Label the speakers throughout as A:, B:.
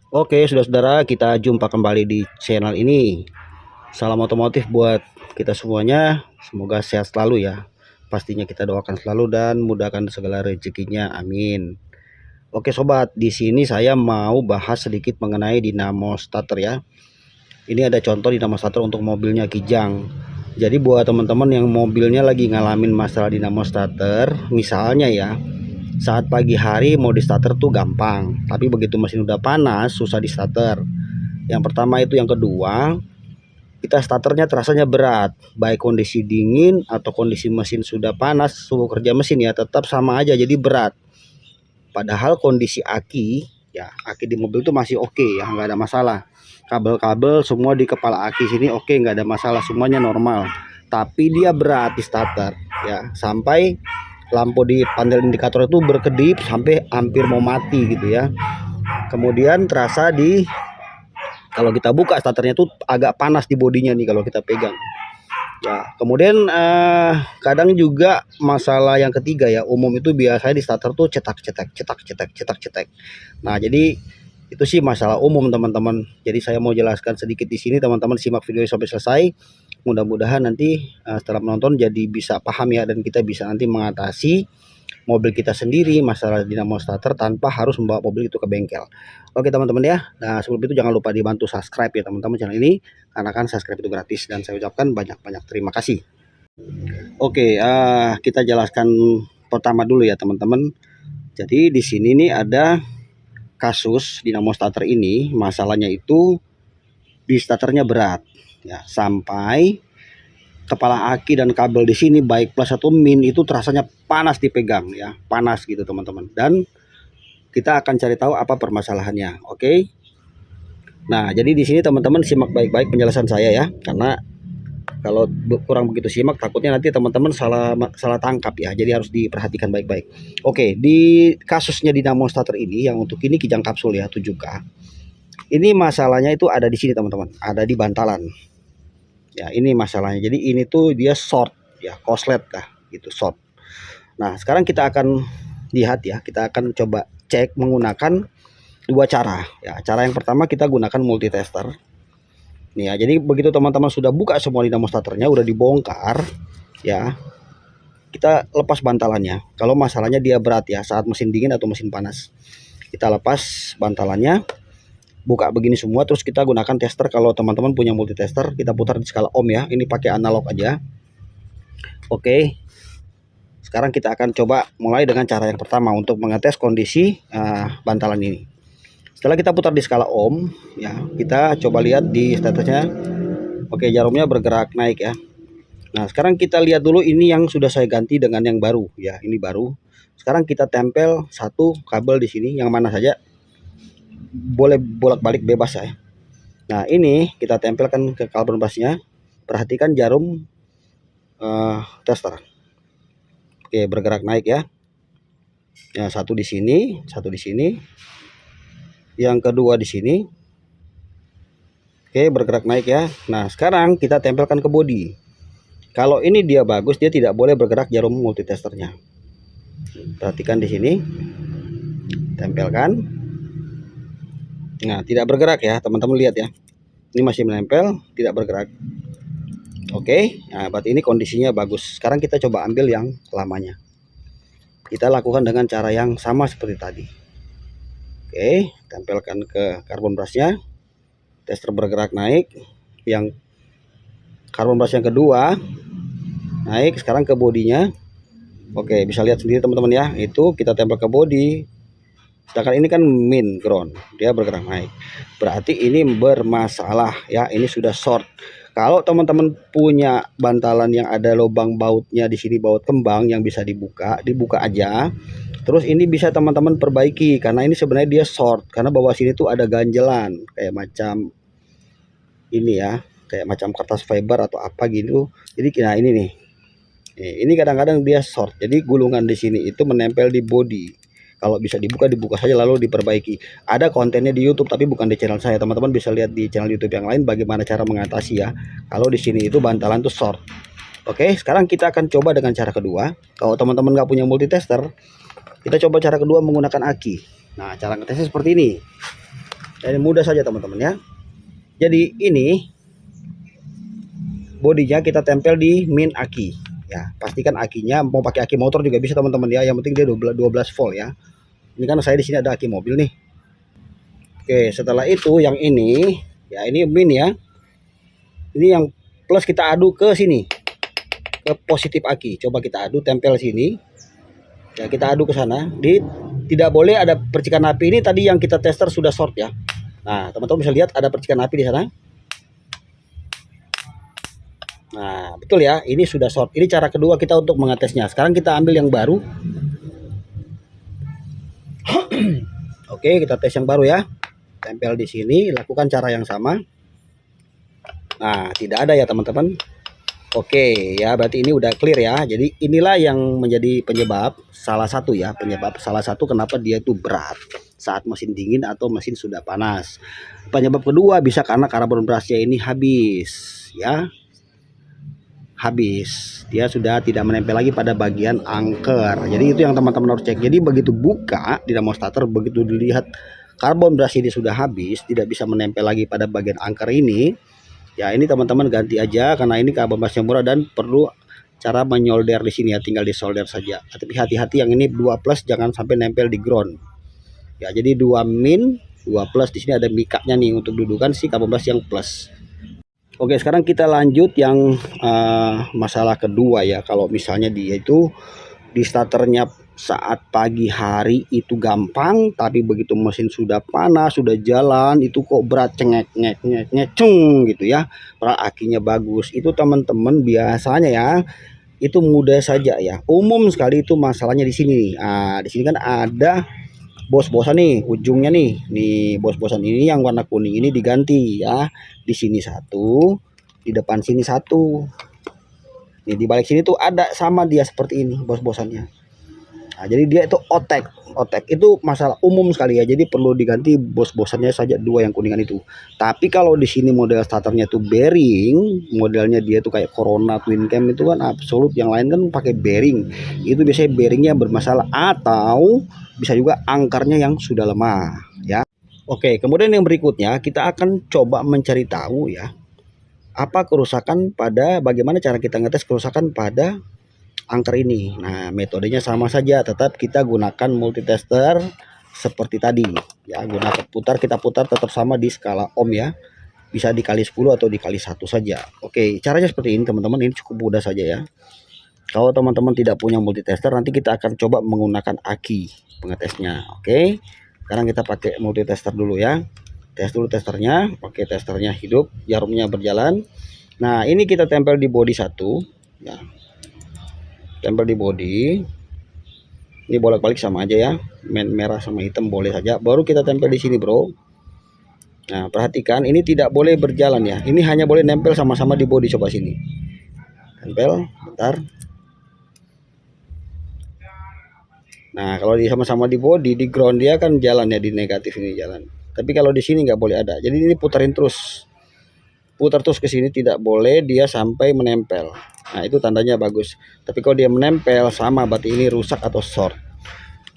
A: Oke, saudara-saudara, kita jumpa kembali di channel ini. Salam otomotif buat kita semuanya. Semoga sehat selalu ya. Pastinya kita doakan selalu dan mudahkan segala rezekinya. Amin. Oke, sobat, di sini saya mau bahas sedikit mengenai dinamo starter ya. Ini ada contoh dinamo starter untuk mobilnya Kijang. Jadi buat teman-teman yang mobilnya lagi ngalamin masalah dinamo starter, misalnya ya, saat pagi hari mau di starter tuh gampang, tapi begitu mesin udah panas susah di starter. Yang pertama itu. Yang kedua, kita starternya terasanya berat, baik kondisi dingin atau kondisi mesin sudah panas, suhu kerja mesin ya tetap sama aja jadi berat. Padahal kondisi aki ya, aki di mobil itu masih oke ya, nggak ada masalah. Kabel-kabel semua di kepala aki sini oke, nggak ada masalah, semuanya normal. Tapi dia berat di starter ya, sampai lampu di panel indikator itu berkedip sampai hampir mau mati gitu ya. Kemudian terasa di, kalau kita buka starternya tuh agak panas di bodinya nih kalau kita pegang ya. Kemudian kadang juga masalah yang ketiga ya, umum itu biasanya di starter tuh cetak. Nah, jadi itu sih masalah umum teman-teman. Jadi saya mau jelaskan sedikit di sini, teman-teman simak video sampai selesai. Mudah-mudahan nanti setelah menonton jadi bisa paham ya, dan kita bisa nanti mengatasi mobil kita sendiri masalah dinamo starter tanpa harus membawa mobil itu ke bengkel. Oke teman-teman ya. Nah, sebelum itu jangan lupa dibantu subscribe ya teman-teman channel ini, karena kan subscribe itu gratis, dan saya ucapkan banyak-banyak terima kasih. Oke, kita jelaskan pertama dulu ya teman-teman. Jadi di sini nih ada kasus dinamo starter ini, masalahnya itu di starternya berat ya, sampai kepala aki dan kabel di sini baik plus atau min itu terasanya panas dipegang ya, panas gitu teman-teman. Dan kita akan cari tahu apa permasalahannya. Oke. Nah, jadi di sini teman-teman simak baik-baik penjelasan saya ya, karena kalau kurang begitu simak takutnya nanti teman-teman salah tangkap ya. Jadi harus diperhatikan baik-baik. Oke, di kasusnya dinamo starter ini yang untuk ini Kijang kapsul ya 7K. Ini masalahnya itu ada di sini teman-teman, ada di bantalan. Ya, ini masalahnya. Jadi ini tuh dia short ya, koslet lah gitu, short. Nah, sekarang kita akan lihat ya, kita akan coba cek menggunakan dua cara ya. Cara yang pertama kita gunakan multitester nih ya. Jadi begitu teman-teman sudah buka semua dinamo starternya, udah dibongkar ya, kita lepas bantalannya. Kalau masalahnya dia berat ya, saat mesin dingin atau mesin panas, kita lepas bantalannya, buka begini semua, terus kita gunakan tester. Kalau teman-teman punya multitester, kita putar di skala ohm ya, ini pakai analog aja. Oke, sekarang kita akan coba mulai dengan cara yang pertama untuk mengetes kondisi bantalan ini. Setelah kita putar di skala ohm ya, kita coba lihat di statusnya. Oke, jarumnya bergerak naik ya. Nah, sekarang kita lihat dulu ini yang sudah saya ganti dengan yang baru ya, ini baru. Sekarang kita tempel satu kabel di sini, yang mana saja boleh bolak-balik bebas ya. Nah, ini kita tempelkan ke karbon busnya. Perhatikan jarum tester. Oke, bergerak naik ya. Ya, satu di sini, satu di sini. Yang kedua di sini. Oke, bergerak naik ya. Nah, sekarang kita tempelkan ke bodi. Kalau ini dia bagus, dia tidak boleh bergerak jarum multitesternya. Perhatikan di sini. Tempelkan. Nah, tidak bergerak ya, teman-teman lihat ya. Ini masih menempel, tidak bergerak. Oke, nah berarti ini kondisinya bagus. Sekarang kita coba ambil yang lamanya. Kita lakukan dengan cara yang sama seperti tadi. Oke, tempelkan ke karbon brusnya. Tester bergerak naik. Yang karbon brush yang kedua naik sekarang ke bodinya. Oke, bisa lihat sendiri teman-teman ya. Itu kita tempel ke bodi. Sedangkan ini kan min ground, dia bergerak naik. Berarti ini bermasalah ya, ini sudah short. Kalau teman-teman punya bantalan yang ada lubang bautnya di sini, baut kembang yang bisa dibuka, dibuka aja. Terus ini bisa teman-teman perbaiki, karena ini sebenarnya dia short, karena bawah sini tuh ada ganjelan kayak macam ini ya, kayak macam kertas fiber atau apa gitu. Jadi nah ini nih. Ini kadang-kadang dia short. Jadi gulungan di sini itu menempel di bodi. Kalau bisa dibuka saja lalu diperbaiki. Ada kontennya di YouTube tapi bukan di channel saya. Teman-teman bisa lihat di channel YouTube yang lain bagaimana cara mengatasi ya. Kalau di sini itu bantalan tuh short. Oke, sekarang kita akan coba dengan cara kedua. Kalau teman-teman nggak punya multitester, kita coba cara kedua menggunakan aki. Nah, cara ngetesnya seperti ini. Ini mudah saja teman-teman ya. Jadi ini bodinya kita tempel di min aki ya. Pastikan akinya, mau pakai aki motor juga bisa teman-teman ya, yang penting dia 12 volt ya. Ini kan saya di sini ada aki mobil nih. Oke, setelah itu yang ini ya, ini min ya. Ini yang plus kita adu ke sini, ke positif aki. Coba kita adu, tempel sini ya, kita adu ke sana. Tidak boleh ada percikan api. Ini tadi yang kita tester sudah short ya. Nah teman-teman bisa lihat ada percikan api di sana. Nah betul ya, ini sudah short. Ini cara kedua kita untuk mengetesnya. Sekarang kita ambil yang baru. Oke, kita tes yang baru ya. Tempel di sini, lakukan cara yang sama. Nah tidak ada ya teman-teman. Oke ya, berarti ini udah clear ya. Jadi inilah yang menjadi penyebab, salah satu ya, penyebab salah satu kenapa dia itu berat saat mesin dingin atau mesin sudah panas. Penyebab kedua bisa karena karbon brasnya ini habis ya. Habis, dia sudah tidak menempel lagi pada bagian angker. Jadi itu yang teman-teman harus cek. Jadi begitu buka dinamo starter, begitu dilihat karbon brush ini sudah habis, tidak bisa menempel lagi pada bagian angker ini. Ya ini teman-teman ganti aja, karena ini karbon brushnya murah dan perlu cara menyolder di sini ya, tinggal disolder saja. Tapi hati-hati yang ini 2 plus jangan sampai nempel di ground. Ya jadi 2 min, 2 plus, di sini ada mikanya nih untuk dudukan si karbon brush yang plus. Oke, sekarang kita lanjut yang masalah kedua ya. Kalau misalnya dia itu di starternya saat pagi hari itu gampang, tapi begitu mesin sudah panas, sudah jalan, itu kok berat, cengek ngek ngek ngeceng gitu ya. Padahal akinya bagus. Itu teman-teman biasanya ya, itu mudah saja ya. Umum sekali itu masalahnya di sini. Nah, di sini kan ada bos-bosan nih, ujungnya nih bos-bosan ini yang warna kuning ini diganti ya. Di sini satu, di depan sini satu. Nih di balik sini tuh ada sama dia seperti ini bos-bosannya. Nah, jadi dia itu otek itu masalah umum sekali ya. Jadi perlu diganti bos-bosannya saja, dua yang kuningan itu. Tapi kalau di sini model starternya tuh bearing, modelnya dia tuh kayak Corona Twin Cam itu kan absolut, yang lain kan pakai bearing. Itu biasanya bearingnya bermasalah atau bisa juga angkarnya yang sudah lemah ya. Oke, kemudian yang berikutnya kita akan coba mencari tahu ya, apa kerusakan pada, bagaimana cara kita ngetes kerusakan pada angker ini. Nah metodenya sama saja, tetap kita gunakan multitester seperti tadi ya. Gunakan putar, kita putar tetap sama di skala ohm ya, bisa dikali 10 atau dikali 1 saja. Oke, caranya seperti ini teman-teman, ini cukup mudah saja ya. Kalau teman-teman tidak punya multitester, nanti kita akan coba menggunakan aki pengetesnya. Oke, sekarang kita pakai multitester dulu ya. Tes dulu testernya, pakai testernya hidup, jarumnya berjalan. Nah ini kita tempel di body satu ya, tempel di body. Ini bolak-balik sama aja ya, merah sama hitam boleh saja. Baru kita tempel di sini bro. Nah perhatikan, ini tidak boleh berjalan ya, ini hanya boleh nempel sama-sama di body. Coba sini, tempel bentar. Nah kalau di sama-sama di body, di ground dia kan jalan ya, di negatif ini jalan. Tapi kalau di sini nggak boleh ada. Jadi ini putarin terus, putar terus ke sini, tidak boleh dia sampai menempel. Nah itu tandanya bagus. Tapi kalau dia menempel sama, berarti ini rusak atau short.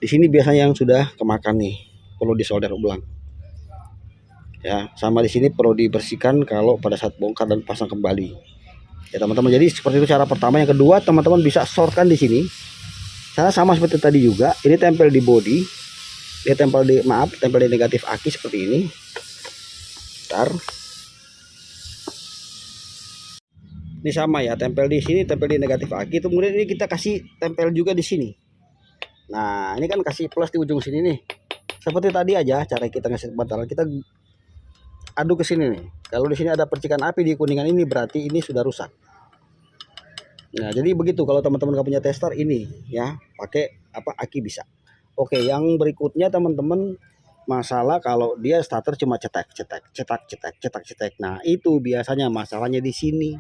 A: Di sini biasanya yang sudah kemakan nih, perlu disolder ulang. Ya sama di sini perlu dibersihkan kalau pada saat bongkar dan pasang kembali. Ya teman-teman, jadi seperti itu cara pertama. Yang kedua teman-teman bisa shortkan di sini. Saya sama seperti tadi juga, ini tempel di body, dia tempel di, tempel di negatif aki seperti ini. Bentar. Ini sama ya, tempel di sini, tempel di negatif aki. Kemudian ini kita kasih tempel juga di sini. Nah, ini kan kasih plus di ujung sini nih. Seperti tadi aja cara kita ngasih bantalan, kita aduk ke sini nih. Kalau di sini ada percikan api di kuningan ini, berarti ini sudah rusak. Nah jadi begitu kalau teman-teman nggak punya tester ini ya, pakai apa, aki bisa. Oke, yang berikutnya teman-teman, masalah kalau dia starter cuma cetek. Nah itu biasanya masalahnya di sini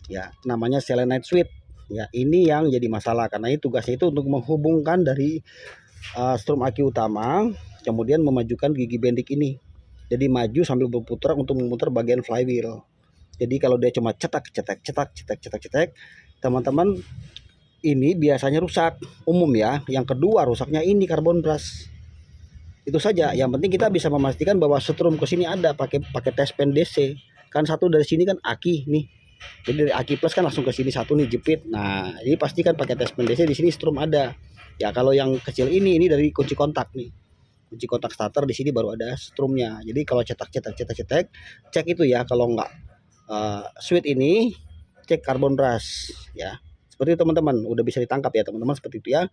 A: ya, namanya selenite switch ya. Ini yang jadi masalah, karena ini tugasnya itu untuk menghubungkan dari strum aki utama, kemudian memajukan gigi bendik ini. Jadi maju sambil berputar untuk memutar bagian flywheel. Jadi kalau dia cuma cetak, teman-teman, ini biasanya rusak umum ya. Yang kedua rusaknya ini karbon brush. Itu saja. Yang penting kita bisa memastikan bahwa setrum ke sini ada pakai tes pen DC. Kan satu dari sini kan aki nih. Jadi dari aki plus kan langsung ke sini satu nih jepit. Nah, ini pastikan pakai tes pen DC di sini strum ada. Ya kalau yang kecil ini dari kunci kontak nih. Kunci kontak starter di sini baru ada strumnya. Jadi kalau cetak, cek itu ya. Kalau enggak switch ini cek karbon brush ya. Seperti itu teman-teman, udah bisa ditangkap ya teman-teman, seperti itu ya.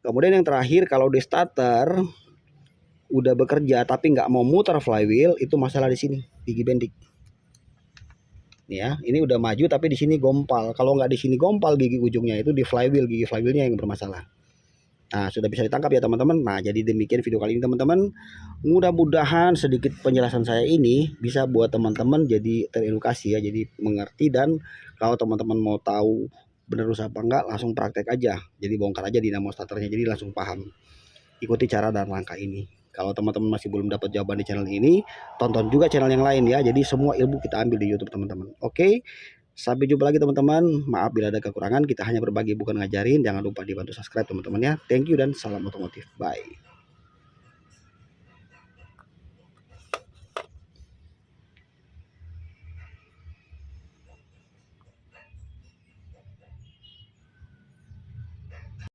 A: Kemudian yang terakhir, kalau di starter udah bekerja tapi nggak mau muter flywheel, itu masalah di sini, gigi bendik. Ya, ini udah maju tapi di sini gompal. Kalau nggak di sini gompal gigi ujungnya, itu di flywheel, gigi flywheelnya yang bermasalah. Nah, sudah bisa ditangkap ya teman-teman. Nah, jadi demikian video kali ini teman-teman. Mudah-mudahan sedikit penjelasan saya ini bisa buat teman-teman jadi teredukasi ya, jadi mengerti. Dan kalau teman-teman mau tahu benar rusak apa enggak, langsung praktek aja. Jadi bongkar aja dinamo starternya, jadi langsung paham. Ikuti cara dan langkah ini. Kalau teman-teman masih belum dapat jawaban di channel ini, tonton juga channel yang lain ya. Jadi semua ilmu kita ambil di YouTube teman-teman. Oke. Sampai jumpa lagi teman-teman. Maaf bila ada kekurangan, kita hanya berbagi bukan ngajarin. Jangan lupa dibantu subscribe teman-teman ya. Thank you dan salam otomotif. Bye.